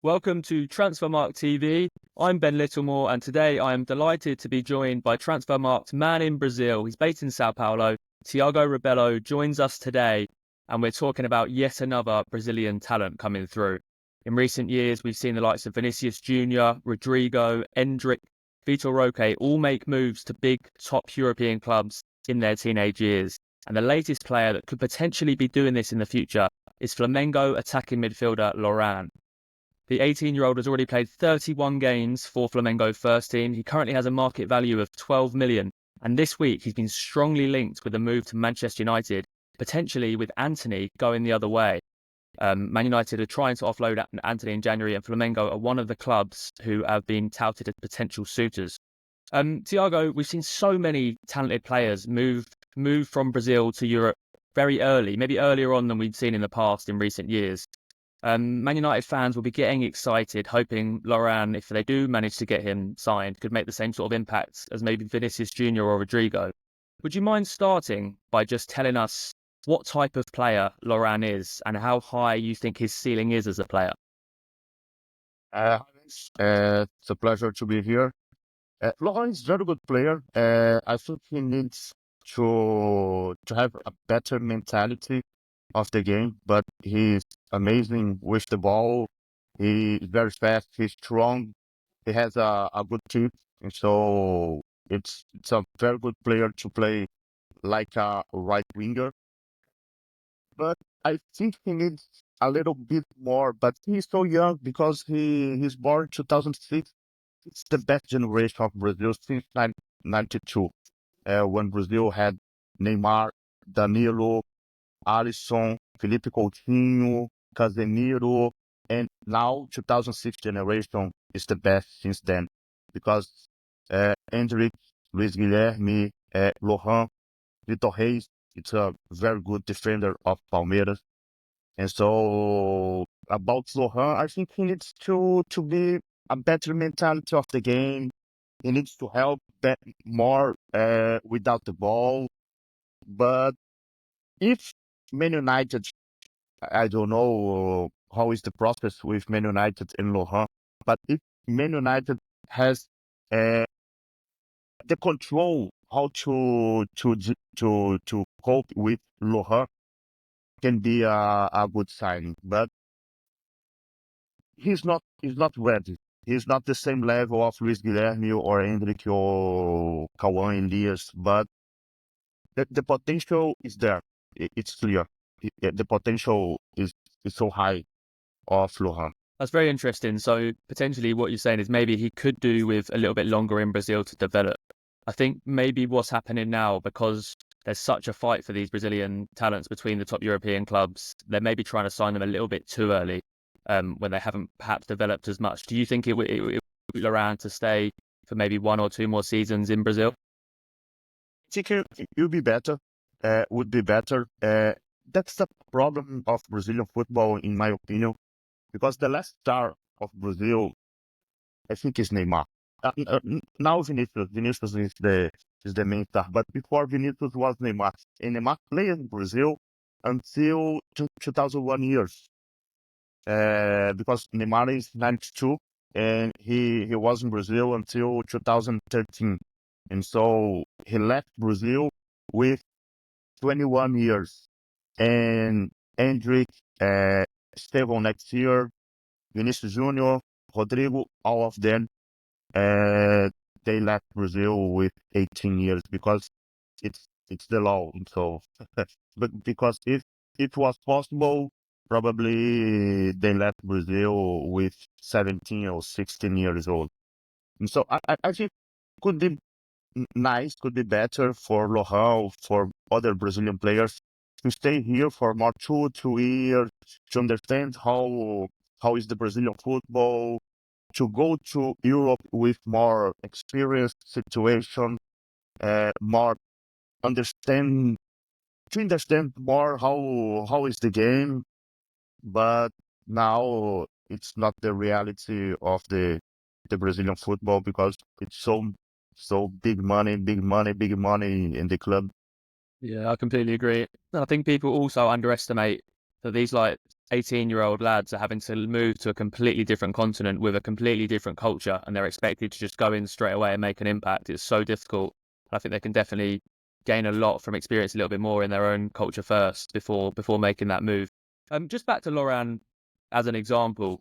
Welcome to Transfermarkt TV. I'm Ben Littlemore, and today I am delighted to be joined by Transfermarkt man in Brazil. He's based in Sao Paulo. Thiago Rabelo joins us today, and we're talking about yet another Brazilian talent coming through. In recent years, we've seen the likes of Vinicius Junior, Rodrigo, Endrick, Vitor Roque all make moves to big top European clubs in their teenage years. And the latest player that could potentially be doing this in the future is Flamengo attacking midfielder Lorran. The 18-year-old has already played 31 games for Flamengo first team. He currently has a market value of 12 million. And this week, he's been strongly linked with a move to Manchester United, potentially with Antony going the other way. Man United are trying to offload Antony in January, and Flamengo are one of the clubs who have been touted as potential suitors. Thiago, we've seen so many talented players move from Brazil to Europe very early, maybe earlier on than we've seen in the past in recent years. Man United fans will be getting excited, hoping Lorran, if they do manage to get him signed, could make the same sort of impact as maybe Vinicius Junior or Rodrigo. Would you mind starting by just telling us what type of player Lorran is and how high you think his ceiling is as a player? It's a pleasure to be here. Lorran is a very good player. I think he needs to have a better mentality of the game, but he's amazing with the ball. He's very fast. He's strong. He has a good tip, and so it's a very good player to play like a right winger. But I think he needs a little bit more. But he's so young because he's born 2006. It's the best generation of Brazil since 1992, when Brazil had Neymar, Danilo, Alisson, Felipe Coutinho, Casemiro, and now 2006 generation is the best since then because Endrick, Luis Guilherme, Lorran, Vitor Reis, it's a very good defender of Palmeiras. And so about Lorran, I think he needs to be a better mentality of the game. He needs to help more without the ball. But if Man United, I don't know how is the process with Man United and Lorran, but if Man United has uh, the control how to cope with Lorran, can be a good signing. But he's not ready. He's not the same level of Luis Guilherme or Hendrick or Cauã Elias, but the potential is there. It's clear. The potential is so high of Lorran. That's very interesting. So potentially what you're saying is maybe he could do with a little bit longer in Brazil to develop. I think maybe what's happening now, because there's such a fight for these Brazilian talents between the top European clubs, they're maybe trying to sign them a little bit too early when they haven't perhaps developed as much. Do you think it would be Lorran to stay for maybe one or two more seasons in Brazil? I think it will be better. Would be better. That's the problem of Brazilian football, in my opinion, because the last star of Brazil, I think, is Neymar. Now Vinicius is the main star, but before Vinicius was Neymar, and Neymar played in Brazil until 2001 years, because Neymar is 92 and he was in Brazil until 2013, and so he left Brazil with 21 years, and Endrick, stayed on next year, Vinicius Junior, Rodrigo, all of them. They left Brazil with 18 years because it's the law. So, but because if it was possible, probably they left Brazil with 17 or 16 years old. And so I think could be nice, could be better for Lorran, for other Brazilian players to stay here for more 2 years to understand how is the Brazilian football, to go to Europe with more experience situation, more understand to understand more how is the game. But now it's not the reality of the Brazilian football because it's so big money, big money, big money in the club. Yeah, I completely agree. I think people also underestimate that these like 18-year-old lads are having to move to a completely different continent with a completely different culture, and they're expected to just go in straight away and make an impact. It's so difficult. I think they can definitely gain a lot from experience a little bit more in their own culture first before making that move. Just back to Lorran as an example.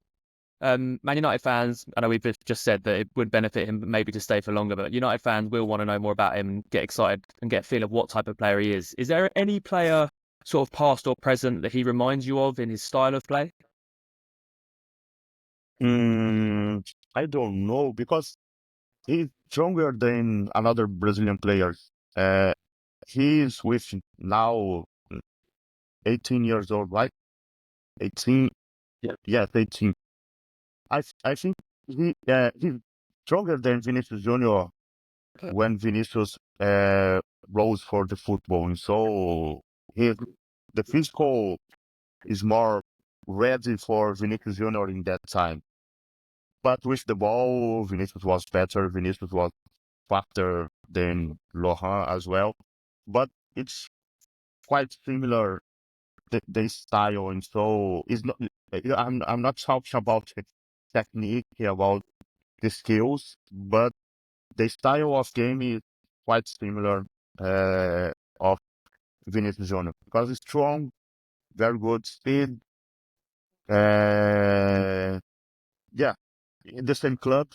Man United fans, I know we've just said that it would benefit him maybe to stay for longer, but United fans will want to know more about him, get excited and get a feel of what type of player he is. Is there any player sort of past or present that he reminds you of in his style of play? I don't know because he's stronger than another Brazilian players. He is with now 18 years old, right? 18. Yeah. Yes, 18. I think he's stronger than Vinicius Junior when Vinicius rose for the football. And so the physical is more ready for Vinicius Junior in that time. But with the ball, Vinicius was better. Vinicius was faster than Lorran as well. But it's quite similar the style, and so it's not. I'm not talking about the technique, about the skills, but the style of game is quite similar of Vinicius Junior because it's strong, very good speed. Yeah, in the same club,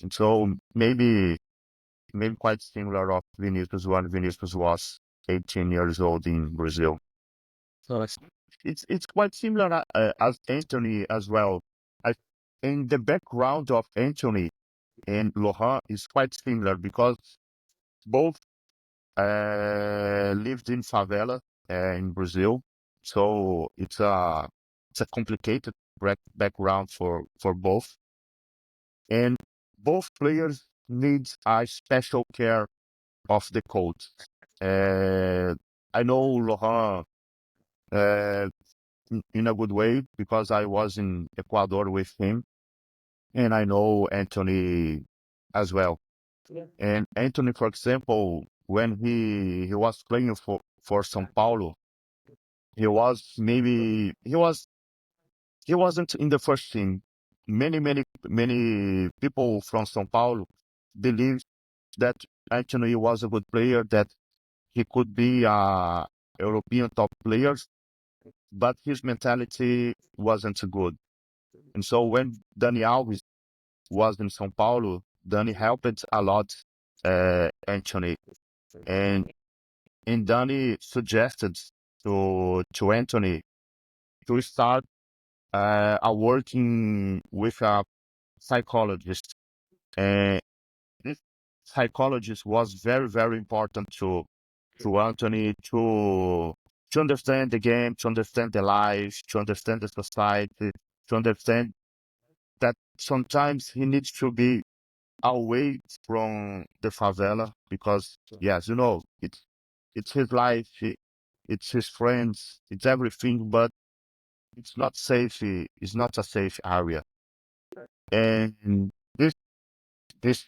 and so maybe quite similar of Vinicius when Vinicius was 18 years old in Brazil. Nice. It's quite similar as Antony as well. I in the background of Antony and Lorran is quite similar because both lived in favela in Brazil, so it's a complicated background for both, and both players need a special care of the coach. Uh, I know Lorran uh, in a good way because I was in Ecuador with him, and I know Antony as well. Yeah. And Antony, for example, when he was playing for São Paulo, he wasn't in the first team. Many people from São Paulo believed that Antony was a good player, that he could be a European top player, but his mentality wasn't good. And so when Dani Alves was in São Paulo, Dani helped a lot Antony. And Dani suggested to Antony to start working with a psychologist. And this psychologist was very important to Antony to understand the game, to understand the life, to understand the society, to understand that sometimes he needs to be away from the favela because yes, it's his life, it's his friends, it's everything, but it's not safe. It's not a safe area, and this this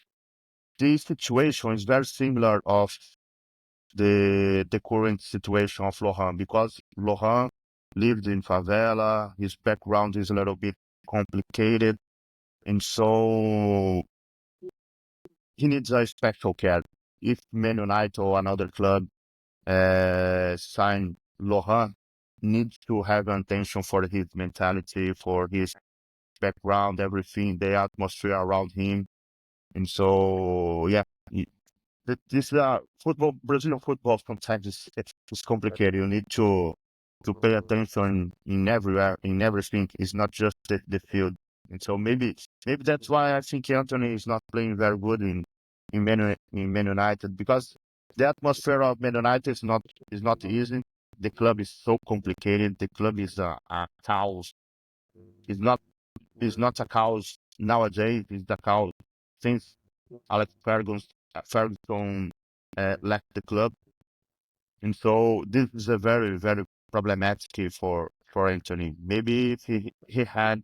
this situation is very similar of the current situation of Lorran because Lorran lived in favela. His background is a little bit complicated, and so he needs a special care. If Man United or another club sign Lorran, needs to have attention for his mentality, for his background, everything, the atmosphere around him. And so, yeah, this football, Brazilian football sometimes is complicated. You need to pay attention in everywhere, in everything. It's not just the field. And so maybe that's why I think Antony is not playing very good in Man United because the atmosphere of Man United is not easy. The club is so complicated. The club is a chaos. It's not it's not a chaos nowadays. It's a chaos since Alex Ferguson left the club, and so this is a very problematic for Antony. Maybe if he had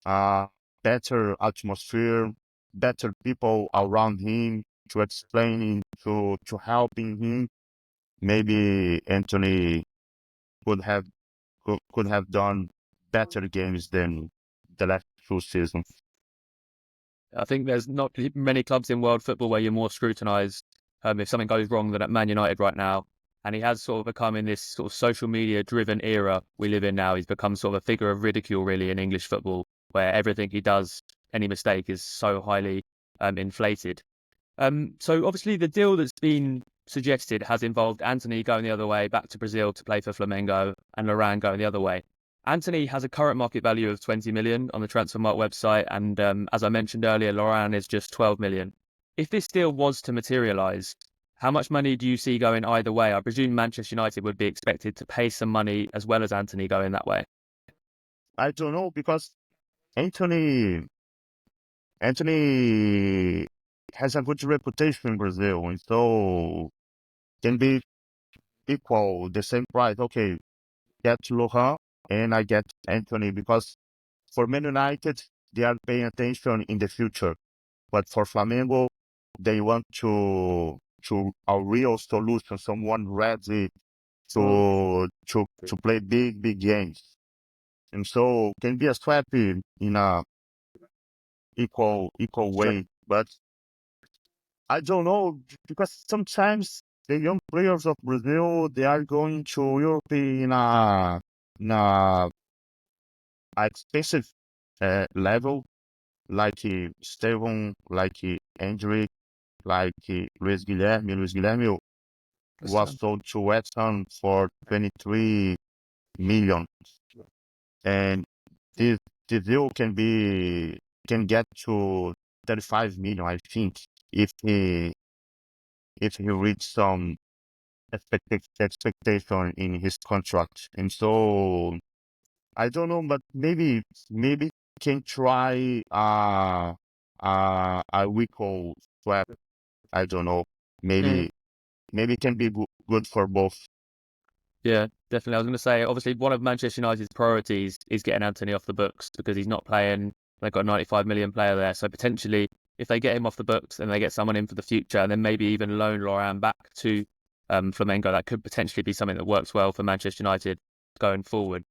a better atmosphere, better people around him to explaining to helping him, maybe Antony could have could have done better games than the last 2 seasons. I think there's not many clubs in world football where you're more scrutinised if something goes wrong than at Man United right now. And he has sort of become, in this sort of social media driven era we live in now, he's become sort of a figure of ridicule really in English football, where everything he does, any mistake is so highly inflated. So obviously the deal that's been suggested has involved Antony going the other way back to Brazil to play for Flamengo and Lorran going the other way. Antony has a current market value of 20 million on the Transfermarkt website, and as I mentioned earlier, Lorran is just 12 million. If this deal was to materialise, how much money do you see going either way? I presume Manchester United would be expected to pay some money as well as Antony going that way. I don't know because Anthony has a good reputation in Brazil, and so can be equal the same price. Okay, get Lorran and I get Anthony because for Man United they are paying attention in the future, but for Flamengo they want to a real solution, someone ready to play big games, and so can be a swap in a equal way, but I don't know because sometimes the young players of Brazil they are going to Europe in a expensive level, like Steven, like Hendrick, like Luis Guilherme. Luis Guilherme was sold to West Ham for 23 million, and this deal can get to 35 million, I think, if he reach some expectation in his contract. And so I don't know, but maybe can try a weekly swap. I don't know. Maybe it can be good for both. Yeah, definitely. I was going to say, obviously, one of Manchester United's priorities is getting Antony off the books because he's not playing. They've got a 95 million player there. So potentially, if they get him off the books and they get someone in for the future, and then maybe even loan Lorran back to Flamengo, that could potentially be something that works well for Manchester United going forward.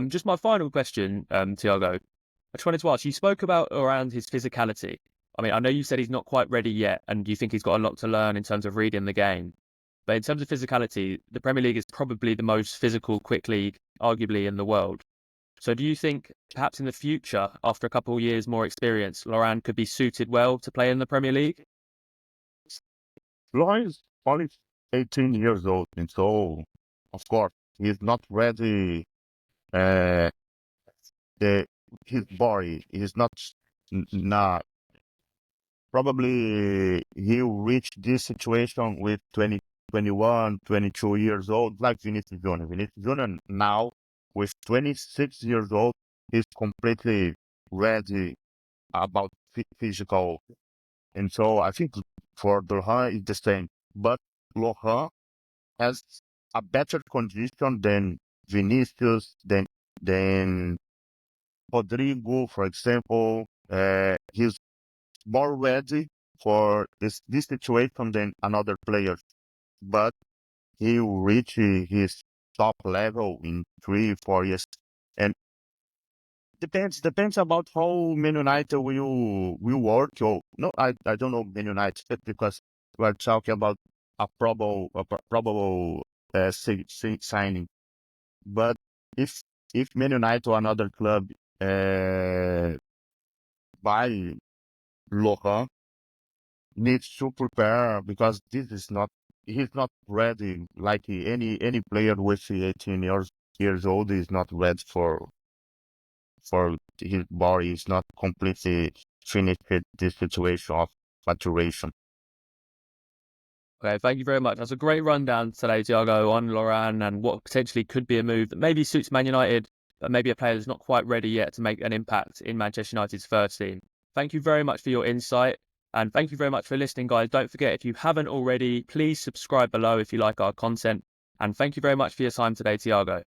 Just my final question, Thiago. I just wanted to ask, you spoke about around his physicality. I mean, I know you said he's not quite ready yet, and you think he's got a lot to learn in terms of reading the game. But in terms of physicality, the Premier League is probably the most physical, quick league, arguably, in the world. So do you think perhaps in the future, after a couple of years more experience, Lorran could be suited well to play in the Premier League? Lawrence is only 18 years old, and so of course he's not ready. Uh, his body is not probably he'll reach this situation with 20, 21, 22 years old, like Vinicius Junior. Vinicius Junior now, with 26 years old, he's completely ready about physical. And so I think for Lorran it's the same. But Lorran has a better condition than Vinicius, than Rodrigo, for example. He's more ready for this situation than another player, but he will reach his top level in 3 4 years. And depends about how Man United will work. Oh, no, I don't know Man United because we're talking about a probable signing. But if Man United or another club buy Lorran, needs to prepare because he's not ready like any player with 18 years old is not ready for his body is not completely finished with this situation of maturation. Okay, thank you very much. That's a great rundown today, Thiago, on Lorran and what potentially could be a move that maybe suits Man United, but maybe a player that's not quite ready yet to make an impact in Manchester United's first team. Thank you very much for your insight. And thank you very much for listening, guys. Don't forget, if you haven't already, please subscribe below if you like our content. And thank you very much for your time today, Thiago.